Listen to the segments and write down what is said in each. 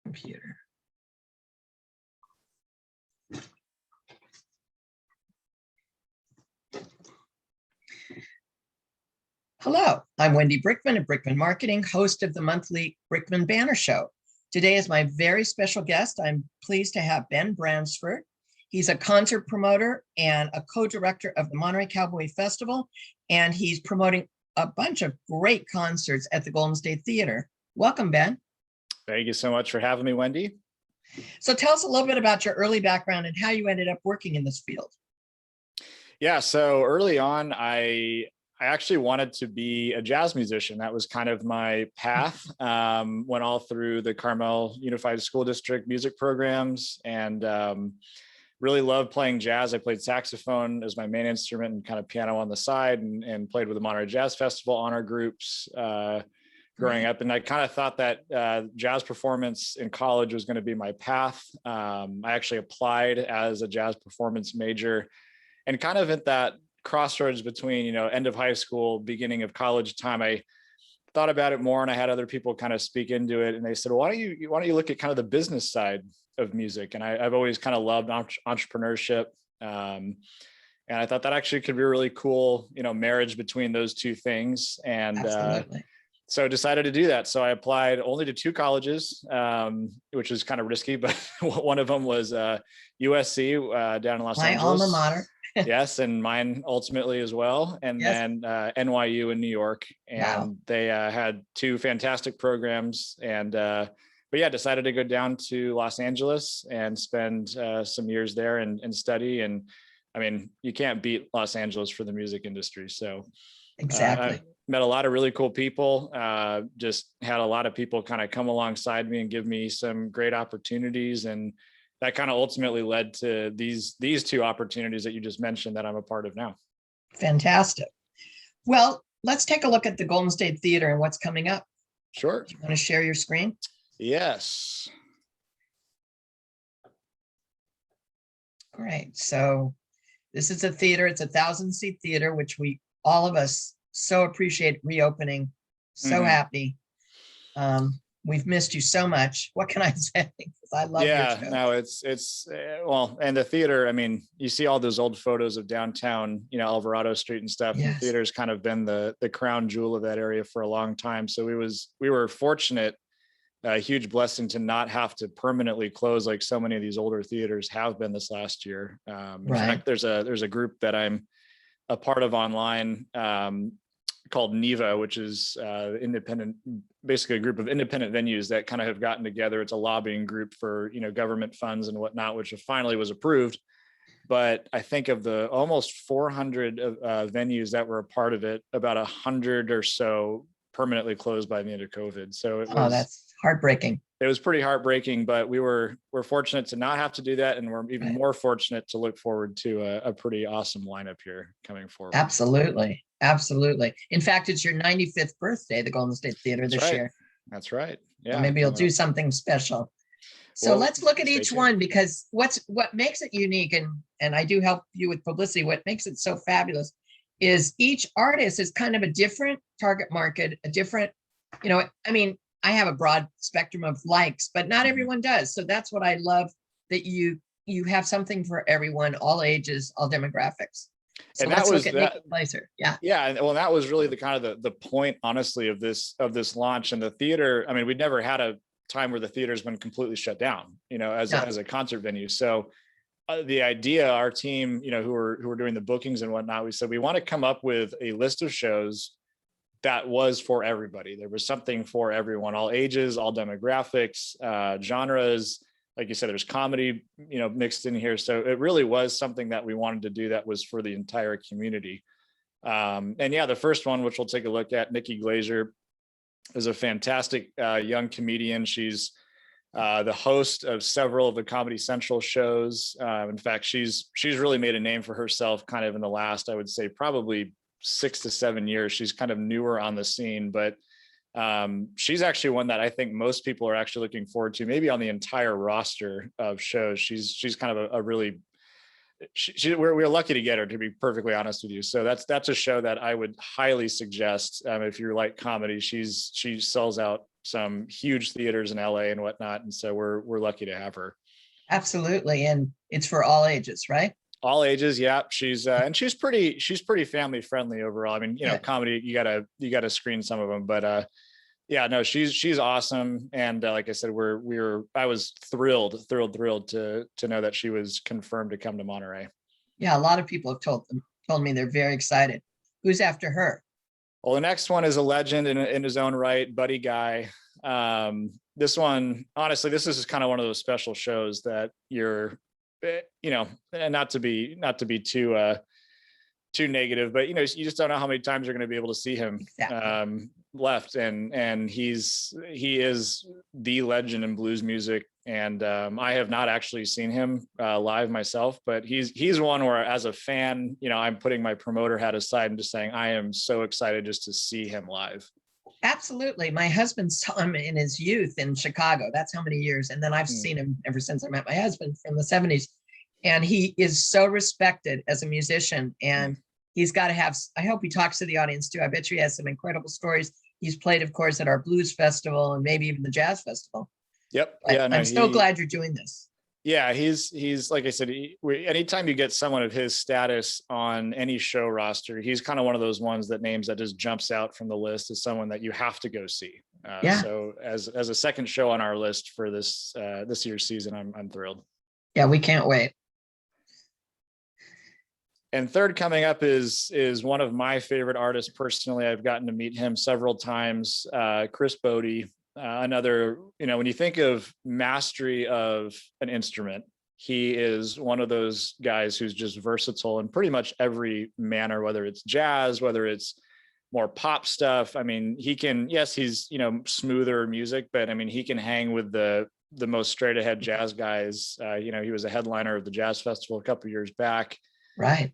computer. Hello, I'm Wendy Brickman of Brickman Marketing, host of the monthly Brickman Banner Show. Today is my very special guest. I'm pleased to have Ben Bransford. He's a concert promoter and a co-director of the Monterey Cowboy Festival, and he's promoting a bunch of great concerts at the Golden State Theater. Welcome, Ben. Thank you so much for having me, Wendy. So tell us a little bit about your early background and how you ended up working in this field. Yeah, so early on, I actually wanted to be a jazz musician. That was kind of my path. Went all through the Carmel Unified School District music programs and really loved playing jazz. I played saxophone as my main instrument and kind of piano on the side, and played with the Monterey Jazz Festival honor groups growing up. And I kind of thought that jazz performance in college was going to be my path. I actually applied as a jazz performance major, and kind of at that crossroads between, end of high school, beginning of college time, I thought about it more, and I had other people kind of speak into it, and they said, well, why don't you look at kind of the business side of music? And I've always kind of loved entrepreneurship, and I thought that actually could be a really cool, marriage between those two things. And so I decided to do that. So I applied only to 2 colleges, which is kind of risky, but one of them was USC down in Los Angeles. My alma mater. Yes, and mine ultimately as well. And then NYU in New York. And they had 2 fantastic programs. And but yeah, decided to go down to Los Angeles and spend some years there and study. And I mean, you can't beat Los Angeles for the music industry. So exactly. Met a lot of really cool people, just had a lot of people kind of come alongside me and give me some great opportunities. And that kind of ultimately led to these 2 opportunities that you just mentioned that I'm a part of now. Fantastic. Well, let's take a look at the Golden State Theater and what's coming up. Sure. Do you want to share your screen? Yes. Great. So this is a theater. It's a 1,000-seat theater, which all of us so appreciate reopening. So happy. We've missed you so much. What can I say? I love your show. No, it's well, and the theater, I mean, you see all those old photos of downtown, Alvarado Street and stuff. Yes. The theater's kind of been the crown jewel of that area for a long time. So we were fortunate, a huge blessing to not have to permanently close like so many of these older theaters have been this last year. In fact, there's a group that I'm a part of online called NEVA, which is basically a group of independent venues that kind of have gotten together. It's a lobbying group for, government funds and whatnot, which finally was approved. But I think of the almost 400 venues that were a part of it, about 100 or so permanently closed by the end of COVID. So it was, that's heartbreaking. It was pretty heartbreaking, but we're fortunate to not have to do that. And we're even more fortunate to look forward to a pretty awesome lineup here coming forward. Absolutely. Absolutely. In fact, it's your 95th birthday, the Golden State Theater this year. That's right. Yeah. So maybe you'll do something special. So let's look at each one, because what makes it unique, and I do help you with publicity, what makes it so fabulous is each artist is kind of a different target market, a different, I mean, I have a broad spectrum of likes, but not everyone does. So that's what I love, that you have something for everyone, all ages, all demographics. So and let's look at Nikki Glazier. Yeah. Well, that was really the kind of the point, honestly, of this launch. And the theater, I mean, we'd never had a time where the theater's been completely shut down, as a concert venue. So the idea, our team, who were doing the bookings and whatnot, we said we want to come up with a list of shows that was for everybody. There was something for everyone, all ages, all demographics, genres. Like you said, there's comedy, mixed in here. So it really was something that we wanted to do that was for the entire community. And yeah, the first one, which we'll take a look at, Nikki Glazier, is a fantastic young comedian. She's the host of several of the Comedy Central shows. In fact, she's really made a name for herself kind of in the last, I would say, probably 6 to 7 years. She's kind of newer on the scene, but she's actually one that I think most people are actually looking forward to, maybe on the entire roster of shows. She's kind of a really, we're lucky to get her, to be perfectly honest with you. So that's a show that I would highly suggest if you like comedy. She sells out some huge theaters in LA and whatnot. And so we're lucky to have her. Absolutely. And it's for all ages, right? All ages. Yeah. She's pretty family friendly overall. I mean, comedy, you gotta screen some of them, but yeah, no, she's awesome. And like I said, I was thrilled to know that she was confirmed to come to Monterey. Yeah. A lot of people have told me they're very excited. Who's after her? Well, the next one is a legend in his own right, Buddy Guy. This one, honestly, this is kind of one of those special shows that and not to be too negative, but you just don't know how many times you're going to be able to see him. Exactly. Left, and he is the legend in blues music. And I have not actually seen him live myself, but he's one where, as a fan, I'm putting my promoter hat aside and just saying I am so excited just to see him live. Absolutely. My husband saw him in his youth in Chicago. That's how many years. And then I've seen him ever since I met my husband from the 70s. And he is so respected as a musician. And he's got to have, I hope he talks to the audience too. I bet you he has some incredible stories. He's played, of course, at our blues festival and maybe even the jazz festival. Yep. But yeah, I'm so glad you're doing this. Yeah, he's like I said, anytime you get someone of his status on any show roster, he's kind of one of those ones that just jumps out from the list as someone that you have to go see. So as a second show on our list for this year's season, I'm thrilled. Yeah, we can't wait. And third coming up is one of my favorite artists personally. I've gotten to meet him several times. Chris Botti. Another, when you think of mastery of an instrument, he is one of those guys who's just versatile in pretty much every manner, whether it's jazz, whether it's more pop stuff. I mean, he's smoother music, but I mean, he can hang with the most straight ahead jazz guys. He was a headliner of the Jazz Festival a couple of years back. Right.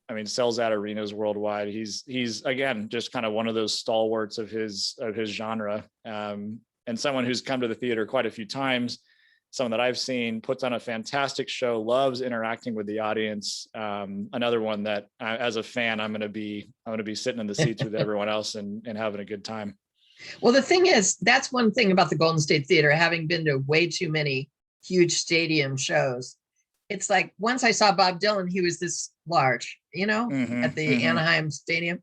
I mean, sells out arenas worldwide. He's again just kind of one of those stalwarts of his genre, and someone who's come to the theater quite a few times. Someone that I've seen, puts on a fantastic show, loves interacting with the audience. Another one that, as a fan, I'm going to be sitting in the seats with everyone else and having a good time. Well, the thing is, that's one thing about the Golden State Theater. Having been to way too many huge stadium shows, it's like once I saw Bob Dylan, he was this large, at the Anaheim Stadium.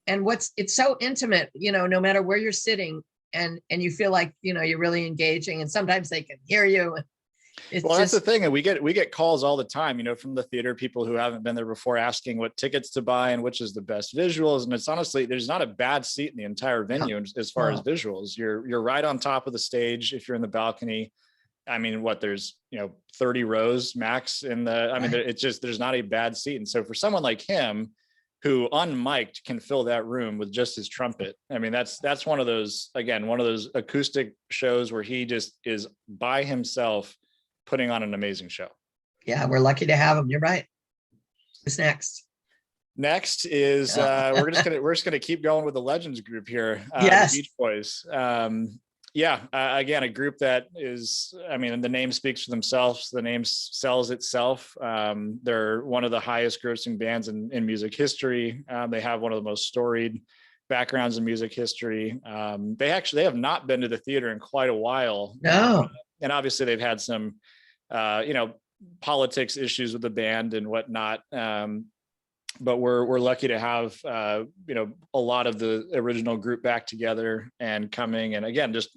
And it's so intimate, no matter where you're sitting, and you feel like, you're really engaging, and sometimes they can hear you. That's the thing. And we get calls all the time, from the theater, people who haven't been there before asking what tickets to buy and which is the best visuals. And it's honestly, there's not a bad seat in the entire venue as far as visuals. You're right on top of the stage if you're in the balcony. I mean, there's 30 rows max it's just, there's not a bad seat. And so for someone like him, who unmiked can fill that room with just his trumpet, I mean, that's one of those acoustic shows where he just is by himself putting on an amazing show. Yeah, we're lucky to have him. You're right. Who's next? Next is we're just gonna keep going with the Legends group here. Yes. The Beach Boys. Again, a group that is, I mean, the name speaks for themselves. The name sells itself. They're one of the highest grossing bands in music history. They have one of the most storied backgrounds in music history. They have not been to the theater in quite a while. No. And obviously they've had some, politics issues with the band and whatnot. But we're lucky to have a lot of the original group back together and coming. And again, just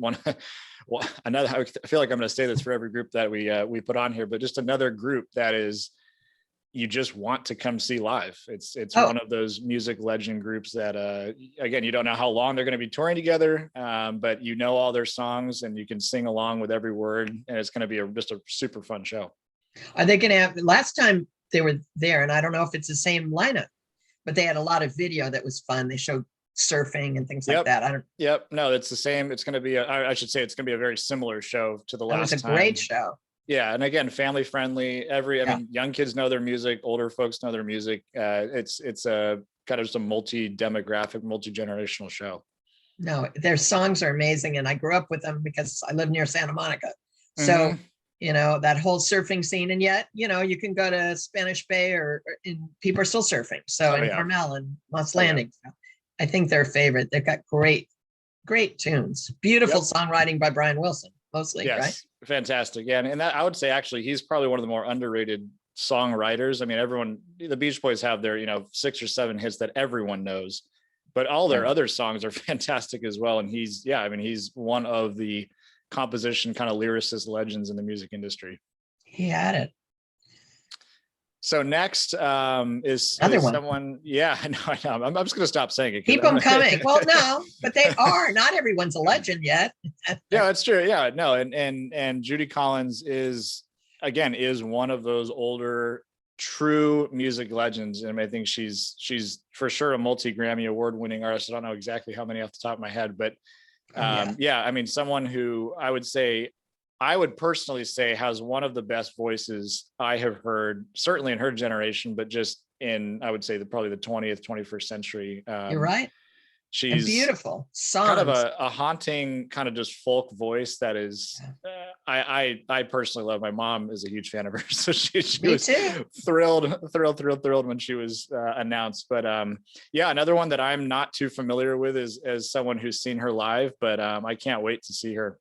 another. I feel like I'm going to say this for every group that we put on here, but just another group that is you just want to come see live. It's one of those music legend groups that again, you don't know how long they're going to be touring together, but all their songs and you can sing along with every word, and it's going to be just a super fun show. Are they going to have last time? They were there, and I don't know if it's the same lineup, but they had a lot of video that was fun. They showed surfing and things like that. No, it's the same. It's going to be I should say it's going to be a very similar show to the last time. It was a great show. Yeah, and again, family friendly. I mean, young kids know their music, older folks know their music. It's a kind of just a multi-demographic, multi-generational show. No, their songs are amazing, and I grew up with them because I live near Santa Monica. So that whole surfing scene, and yet, you can go to Spanish Bay and people are still surfing. So in Carmel and Moss Landing, I think they're favorite. They've got great Great tunes. Beautiful Yep. songwriting by Brian Wilson, mostly, Yes, right? fantastic. Yeah, and that I would say actually he's probably one of the more underrated songwriters. I mean, everyone, the Beach Boys have their 6 or 7 hits that everyone knows, but all their other songs are fantastic as well. And he's one of the composition kind of lyricist legends in the music industry. He had it. So next is someone. Yeah, I know. I'm just going to stop saying it. Keep them coming. Well, no, but they are. Not everyone's a legend yet. Yeah, that's true. Yeah, no, and Judy Collins is one of those older true music legends, and I think she's for sure a multi-Grammy award-winning artist. I don't know exactly how many off the top of my head, but yeah, I mean, someone who I would personally say has one of the best voices I have heard, certainly in her generation, but just in, I would say, probably the 20th, 21st century. You're right. She's and beautiful songs. Kind of a haunting, kind of just folk voice that is, I personally love. My mom is a huge fan of her, so she was thrilled when she was announced. But yeah, another one that I'm not too familiar with is as someone who's seen her live, but I can't wait to see her.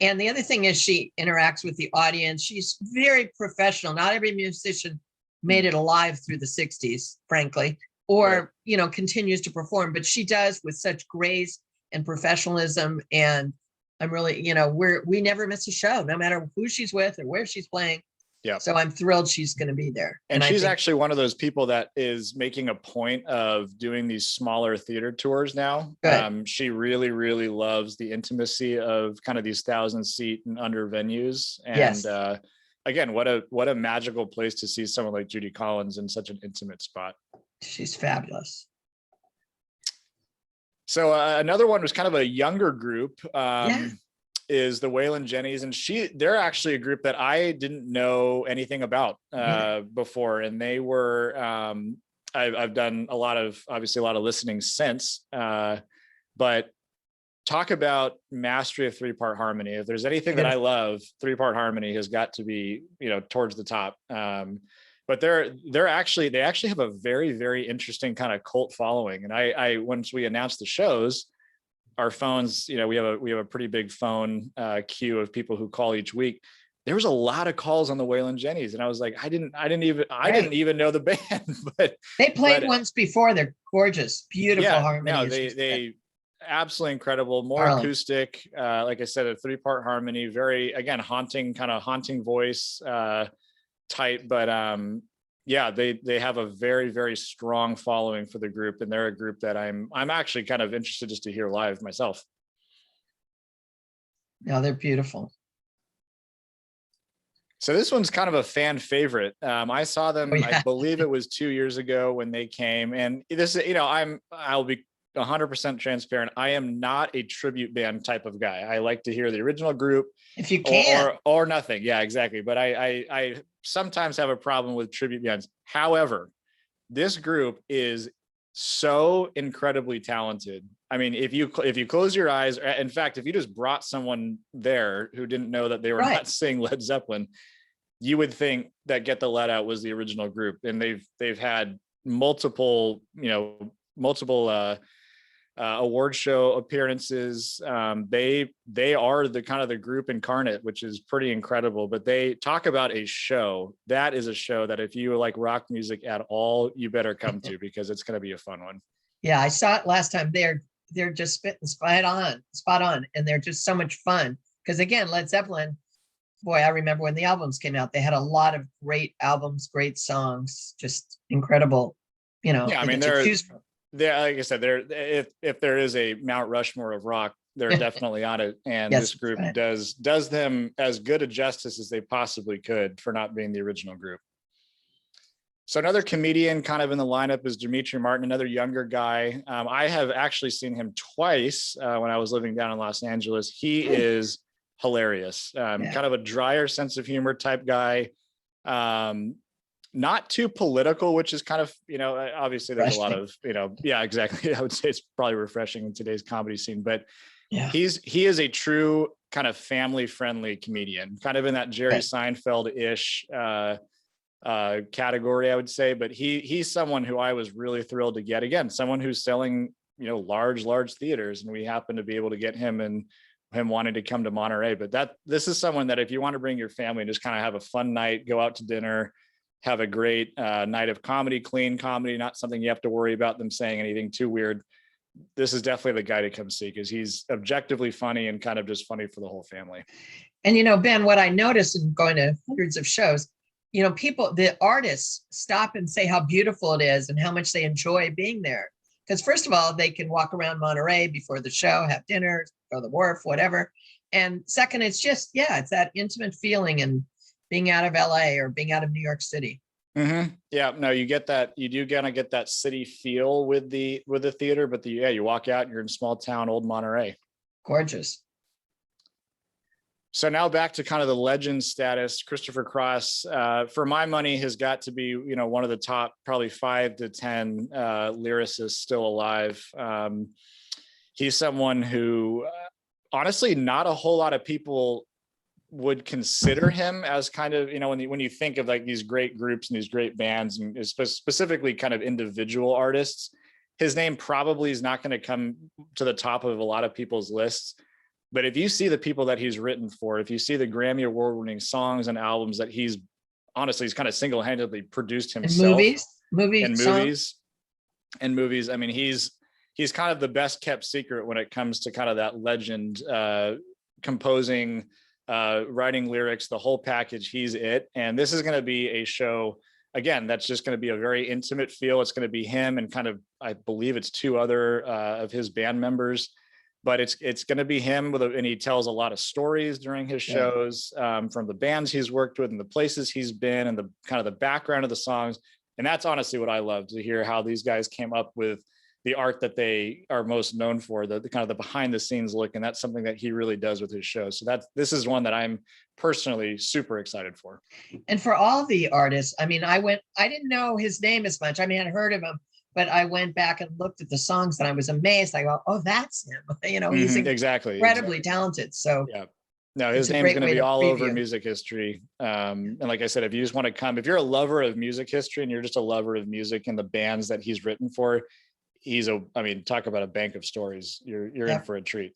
And the other thing is she interacts with the audience. She's very professional. Not every musician made it alive through the 60s, frankly, or, continues to perform, but she does with such grace and professionalism. And I'm really, we never miss a show, no matter who she's with or where she's playing. Yeah. So I'm thrilled she's going to be there. And she's actually one of those people that is making a point of doing these smaller theater tours now. She really, really loves the intimacy of kind of these 1,000-seat and under venues. And again, what a magical place to see someone like Judy Collins in such an intimate spot. She's fabulous. So another one was kind of a younger group. Is the Wayland Jennys, and they're actually a group that I didn't know anything about before, and they were I've done a lot of listening since, but talk about mastery of 3-part harmony. If there's anything that I love, 3-part harmony has got to be towards the top. But they actually have a very, very interesting kind of cult following, and I once we announced the shows, our phones, we have a pretty big phone queue of people who call each week. There was a lot of calls on the Wayland Jennys, and I was like, I didn't even know the band, but they played once before. They're gorgeous, beautiful harmonies. No, they absolutely incredible. More acoustic, like I said, a 3-part harmony. Very haunting voice type, but yeah, they have a very, very strong following for the group, and they're a group that I'm actually kind of interested just to hear live myself. Yeah, they're beautiful. So this one's kind of a fan favorite. I saw them, I believe it was 2 years ago when they came, and this, I'll be 100% transparent. I am not a tribute band type of guy. I like to hear the original group if you can, or nothing. Yeah, exactly. But I sometimes have a problem with tribute bands. However, this group is so incredibly talented. I mean, if you close your eyes, in fact, if you just brought someone there who didn't know that they were not singing Led Zeppelin, you would think that Get the Lead Out was the original group. And they've had multiple award show appearances. They are the kind of the group incarnate, which is pretty incredible. But they talk about a show. That is a show that if you like rock music at all, you better come to, because it's going to be a fun one. Yeah, I saw it last time. They're just spitting spot on, and they're just so much fun. Because again, Led Zeppelin, boy, I remember when the albums came out, they had a lot of great albums, great songs, just incredible. Yeah, I mean, like I said, if there is a Mount Rushmore of rock, they're definitely on it. And this group does them as good a justice as they possibly could for not being the original group. So another comedian kind of in the lineup is Dimitry Martin, another younger guy. I have actually seen him twice when I was living down in Los Angeles. He is hilarious. Kind of a drier sense of humor type guy. Not too political, which is kind of, obviously there's a lot of, yeah, exactly. I would say it's probably refreshing in today's comedy scene, but he is a true kind of family friendly comedian, kind of in that Jerry Seinfeld-ish category, I would say. But he's someone who I was really thrilled to get. Again, someone who's selling large theaters, and we happened to be able to get him, and him wanting to come to Monterey. But this is someone that if you want to bring your family and just kind of have a fun night, go out to dinner, have a great night of comedy, clean comedy, not something you have to worry about them saying anything too weird, this is definitely the guy to come see, because he's objectively funny and kind of just funny for the whole family. And, Ben, what I noticed in going to hundreds of shows, the artists stop and say how beautiful it is and how much they enjoy being there. Because first of all, they can walk around Monterey before the show, have dinner, go to the wharf, whatever. And second, it's just, it's that intimate feeling and being out of LA or being out of New York City. Mm-hmm. Yeah, no, you get that. You do kind of get that city feel with the theater, but you walk out and you're in small town, old Monterey. Gorgeous. So now back to kind of the legend status. Christopher Cross, for my money, has got to be, one of the top probably 5 to 10 lyricists still alive. He's someone who, honestly, not a whole lot of people would consider him as kind of, when you think of like these great groups and these great bands, and specifically kind of individual artists, his name probably is not going to come to the top of a lot of people's lists. But if you see the people that he's written for, if you see the Grammy award-winning songs and albums that he's kind of single-handedly produced himself, and movies. I mean, he's kind of the best kept secret when it comes to kind of that legend, composing, writing lyrics, the whole package. He's it. And this is going to be a show, again, that's just going to be a very intimate feel. It's going to be him and kind of, I believe it's 2 other of his band members. But it's going to be him and he tells a lot of stories during his shows, from the bands he's worked with and the places he's been and the kind of the background of the songs. And that's honestly what I love, to hear how these guys came up with the art that they are most known for, the kind of the behind the scenes look. And that's something that he really does with his shows. So this is one that I'm personally super excited for. And for all the artists, I mean, I didn't know his name as much. I mean, I'd heard of him, but I went back and looked at the songs and I was amazed. I go, oh, that's him. He's incredibly talented. So yeah, no, his name's going to be all over music history. And like I said, if you just want to come, if you're a lover of music history and you're just a lover of music and the bands that he's written for, talk about a bank of stories. You're in for a treat.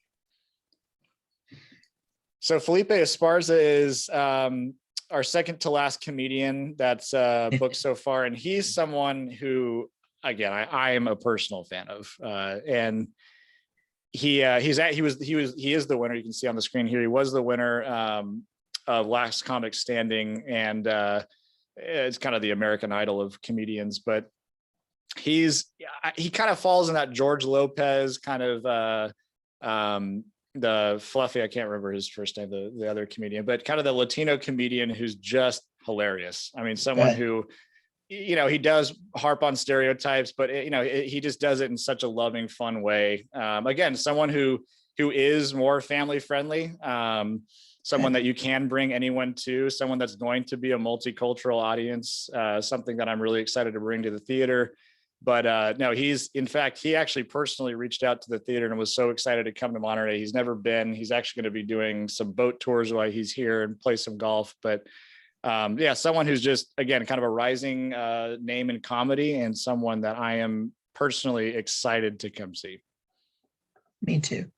So Felipe Esparza is our second to last comedian that's booked so far. And he's someone who, again, I am a personal fan of, and he is the winner. You can see on the screen here. He was the winner of Last Comic Standing, and it's kind of the American Idol of comedians. But he kind of falls in that George Lopez kind of the fluffy. I can't remember his first name, the other comedian, but kind of the Latino comedian who's just hilarious. I mean, someone who, he does harp on stereotypes, but he just does it in such a loving, fun way. Again, someone who is more family friendly, someone that you can bring anyone to, someone that's going to be a multicultural audience, something that I'm really excited to bring to the theater. But no, he actually personally reached out to the theater and was so excited to come to Monterey. He's never been. He's actually going to be doing some boat tours while he's here and play some golf. But someone who's just, again, kind of a rising name in comedy, and someone that I am personally excited to come see. Me too.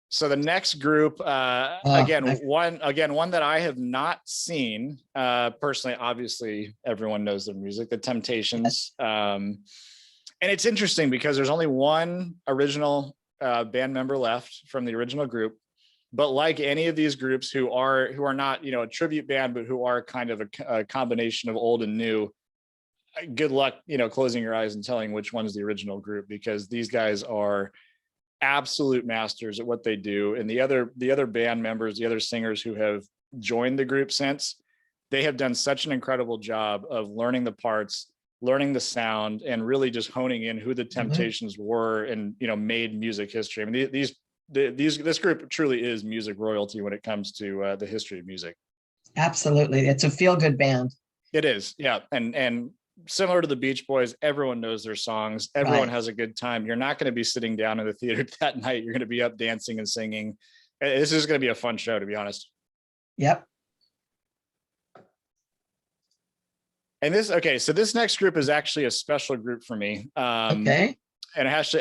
So the next group, one that I have not seen personally. Obviously, everyone knows their music, The Temptations, and it's interesting because there's only one original band member left from the original group. But like any of these groups who are not a tribute band, but who are kind of a combination of old and new, good luck closing your eyes and telling which one's the original group, because these guys are absolute masters at what they do. And the other band members, the other singers who have joined the group since, they have done such an incredible job of learning the parts, learning the sound, and really just honing in who the Temptations were, and made music history. I mean, this group truly is music royalty when it comes to the history of music. Absolutely, it's a feel-good band. It is, yeah, and similar to the Beach Boys, everyone knows their songs. Everyone has a good time. You're not going to be sitting down in the theater that night. You're going to be up dancing and singing. This is going to be a fun show, to be honest. Yep. And so this next group is actually a special group for me. Okay. And it has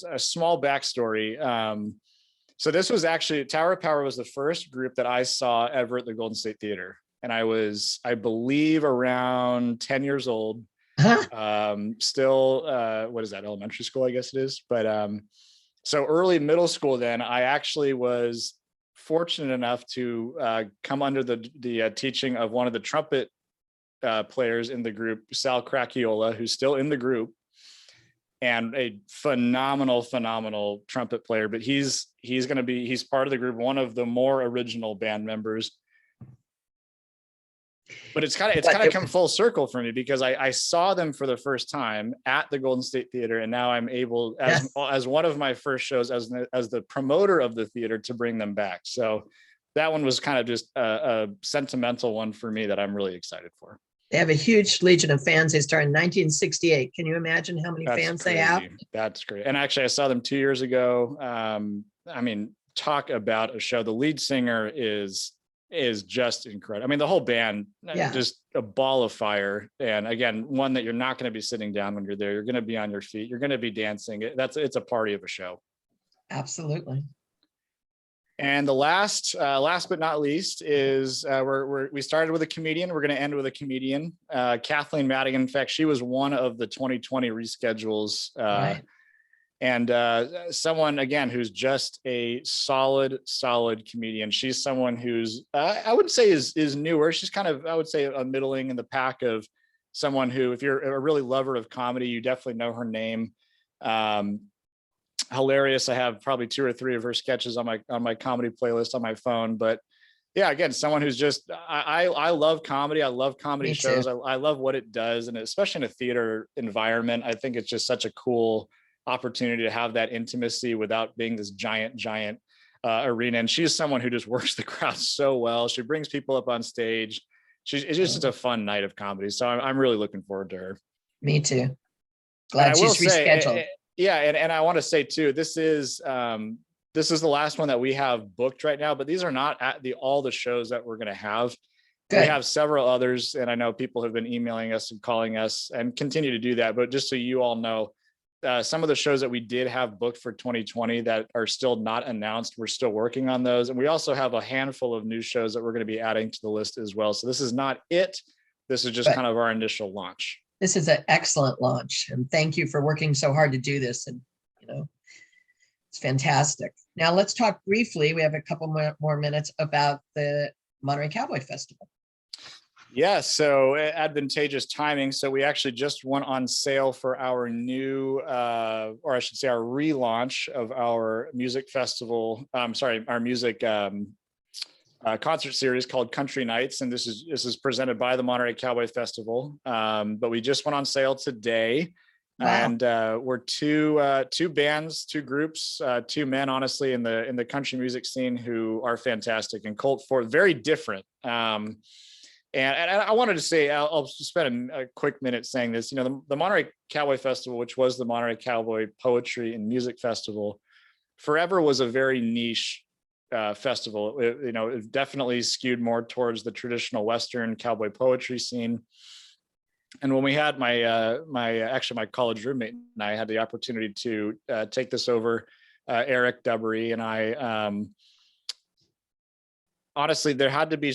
a small backstory. So this was actually, Tower of Power was the first group that I saw ever at the Golden State Theater. And I was, I believe, around 10 years old. Still, what is that, elementary school, I guess it is. But so early middle school, then I actually was fortunate enough to come under the teaching of one of the trumpet players in the group, Sal Cracchiola, who's still in the group, and a phenomenal trumpet player. But he's part of the group, one of the more original band members. But it's kind of come full circle for me, because I saw them for the first time at the Golden State Theater, and now I'm able, as one of my first shows as the promoter of the theater, to bring them back. So that one was kind of just a sentimental one for me that I'm really excited for. They have a huge legion of fans. They started in 1968. Can you imagine how many fans they have? That's great. And actually, I saw them 2 years ago. I mean, talk about a show. The lead singer is just incredible. I mean, the whole band, just a ball of fire. And again, one that you're not going to be sitting down when you're there. You're going to be on your feet. You're going to be dancing. It's a party of a show. Absolutely. And the last but not least is we started with a comedian. We're going to end with a comedian, Kathleen Madigan. In fact, she was one of the 2020 reschedules. Right. And someone, again, who's just a solid comedian. She's someone who's, I wouldn't say is newer. She's kind of, I would say, a middling in the pack of someone who, if you're a really lover of comedy, you definitely know her name. Hilarious. I have probably 2 or 3 of her sketches on my comedy playlist on my phone. But yeah, again, someone who's just, I love comedy. I love comedy shows. I love what it does. And especially in a theater environment, I think it's just such a cool opportunity to have that intimacy without being this giant arena. And she's someone who just works the crowd so well. She brings people up on stage. It's just a fun night of comedy. So I'm really looking forward to her. Me too. Glad she's rescheduled. Yeah. And I want to say too, this is the last one that we have booked right now, but these are not all the shows that we're going to have. Good. We have several others, and I know people have been emailing us and calling us and continue to do that. But just so you all know, some of the shows that we did have booked for 2020 that are still not announced, we're still working on those. And we also have a handful of new shows that we're going to be adding to the list as well. So this is not it. This is just kind of our initial launch. This is an excellent launch. And thank you for working so hard to do this. And, it's fantastic. Now let's talk briefly. We have a couple more minutes about the Monterey Cowboy Festival. Yeah, so advantageous timing. So we actually just went on sale for our new, or I should say our relaunch of our music festival. Our music concert series called Country Nights. And this is presented by the Monterey Cowboy Festival. But we just went on sale today. Wow. And we're two bands, 2 groups, 2 men, honestly, in the country music scene who are fantastic, and Colt Ford, very different. And I wanted to say, I'll spend a quick minute saying this. The Monterey Cowboy Festival, which was the Monterey Cowboy Poetry and Music Festival, forever was a very niche festival. It definitely skewed more towards the traditional Western cowboy poetry scene. And when we had my college roommate and I had the opportunity to take this over, Eric Dubbery and I. Honestly, there had to be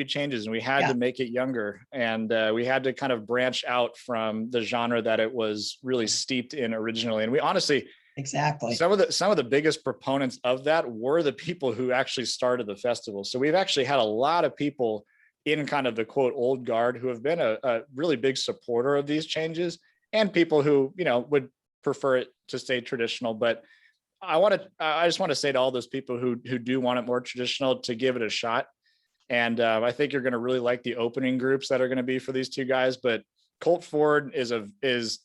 changes, and we had to make it younger, and we had to kind of branch out from the genre that it was really steeped in originally. And we honestly, exactly, some of the biggest proponents of that were the people who actually started the festival. So we've actually had a lot of people in kind of the quote old guard who have been a really big supporter of these changes, and people who would prefer it to stay traditional. But I just want to say to all those people who do want it more traditional to give it a shot. And I think you're going to really like the opening groups that are going to be for these 2 guys. But Colt Ford is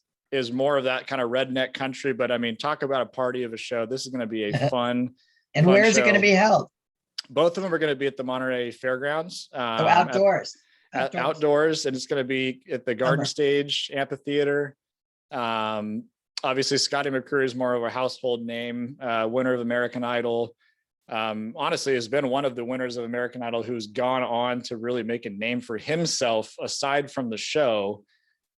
more of that kind of redneck country. But I mean, talk about a party of a show. This is going to be a fun. And where is it going to be held? Both of them are going to be at the Monterey Fairgrounds. Outdoors. Outdoors. And it's going to be at the Garden Stage Amphitheater. Obviously, Scotty McCreery is more of a household name, winner of American Idol. honestly has been one of the winners of American Idol who's gone on to really make a name for himself aside from the show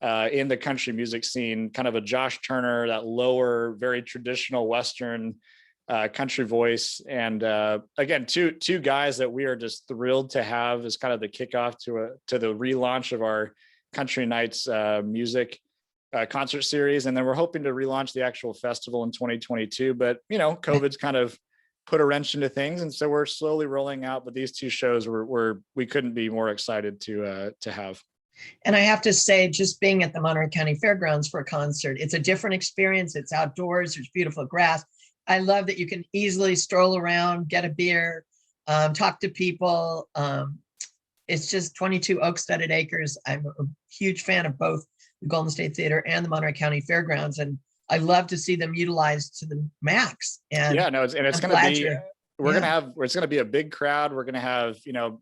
in the country music scene, kind of a Josh Turner, that lower, very traditional Western country voice. And again, two guys that we are just thrilled to have as kind of the kickoff to the relaunch of our Country Nights music concert series. And then we're hoping to relaunch the actual festival in 2022, but COVID's kind of put a wrench into things. And so we're slowly rolling out, but these two shows we couldn't be more excited to have. And I have to say, just being at the Monterey County Fairgrounds for a concert, it's a different experience. It's outdoors, there's beautiful grass. I love that you can easily stroll around, get a beer, talk to people. It's just 22 oak-studded acres. I'm a huge fan of both the Golden State Theater and the Monterey County Fairgrounds. And I love to see them utilized to the max. And yeah, no, it's going to be, it's going to be a big crowd. We're going to have,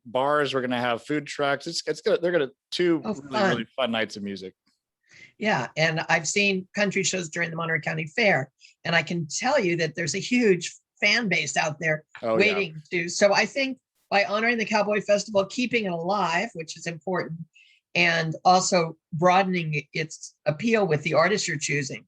bars. We're going to have food trucks. They're going to two really fun nights of music. Yeah. And I've seen country shows during the Monterey County Fair, and I can tell you that there's a huge fan base out there waiting to. So I think by honoring the Cowboy Festival, keeping it alive, which is important, and also broadening its appeal with the artists you're choosing,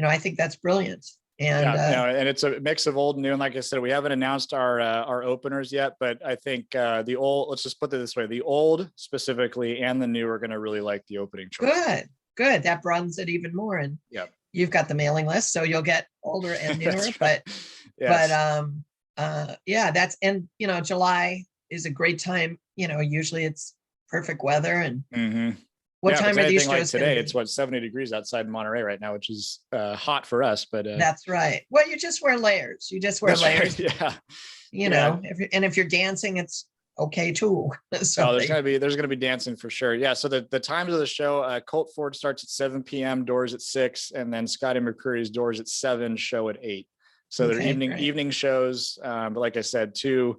I think that's brilliant. And and it's a mix of old and new. And like I said, we haven't announced our openers yet, but I think the old, let's just put it this way, the old specifically and the new are going to really like the opening choice. Good. That broadens it even more. And you've got the mailing list, so you'll get older and newer. Right. July is a great time. Usually it's perfect weather. And what time are these shows? Like today, it's 70 degrees outside Monterey right now, which is hot for us. But that's right. Well, you just wear layers. Layers. Right, yeah. If you're dancing, it's okay too. So there's gonna be dancing for sure. Yeah. So the times of the show, Colt Ford starts at 7 p.m., doors at 6, and then Scotty McCreery's doors at 7, show at 8. So they're evening shows. But like I said, two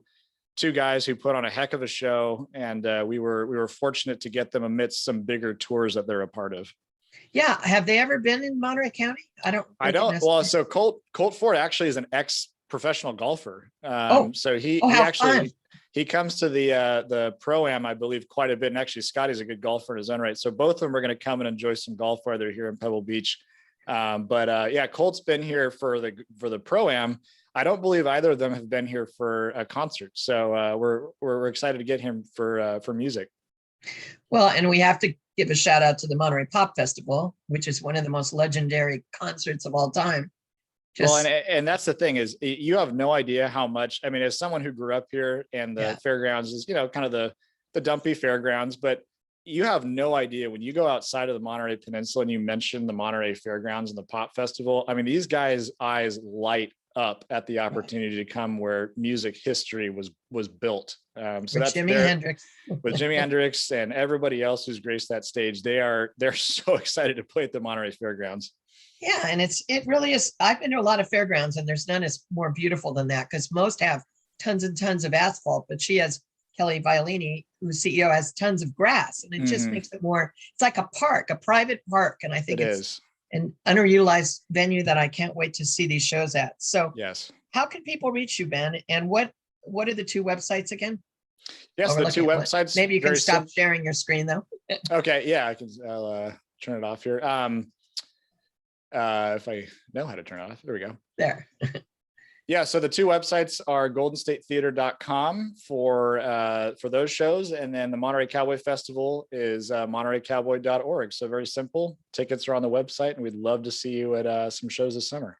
guys who put on a heck of a show, and we were fortunate to get them amidst some bigger tours that they're a part of. Yeah. Have they ever been in Monterey County? I don't. Well, so Colt Ford actually is an ex-professional golfer. So he comes to the Pro-Am, I believe, quite a bit. And actually, Scotty's a good golfer in his own right. So both of them are going to come and enjoy some golf while they're here in Pebble Beach. Colt's been here for the Pro-Am. I don't believe either of them have been here for a concert. So we're excited to get him for music. Well, and we have to give a shout out to the Monterey Pop Festival, which is one of the most legendary concerts of all time. And that's the thing, is you have no idea how much, I mean, as someone who grew up here, and the fairgrounds is, kind of the dumpy fairgrounds, but you have no idea when you go outside of the Monterey Peninsula and you mention the Monterey Fairgrounds and the Pop Festival. I mean, these guys' eyes light up at the opportunity to come where music history was built. So that's Jimi Hendrix. With Jimi Hendrix and everybody else who's graced that stage. They're so excited to play at the Monterey Fairgrounds. Yeah, and it really is. I've been to a lot of fairgrounds, and there's none is more beautiful than that, because most have tons and tons of asphalt, but she has, Kelly Violini, who's CEO, has tons of grass, and it just makes it more, it's like a park, a private park. And I think it's an underutilized venue that I can't wait to see these shows at. So yes. How can people reach you, Ben? And what are the two websites again? Yes, the two websites. Maybe you can stop sharing your screen though. Okay, yeah, I'll turn it off here. If I know how to turn it off, there we go. There. Yeah, so the two websites are goldenstatetheater.com for those shows, and then the Monterey Cowboy Festival is montereycowboy.org. So very simple. Tickets are on the website, and we'd love to see you at some shows this summer.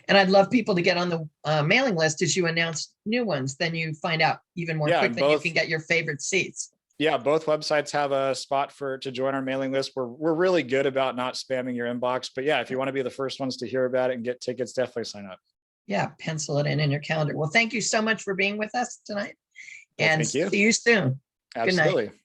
And I'd love people to get on the mailing list as you announce new ones. Then you find out even more quickly. You can get your favorite seats. Yeah, both websites have a spot to join our mailing list. We're really good about not spamming your inbox, but yeah, if you want to be the first ones to hear about it and get tickets, definitely sign up. Yeah, pencil it in your calendar. Well, thank you so much for being with us tonight, and thank you. See you soon. Absolutely. Good night.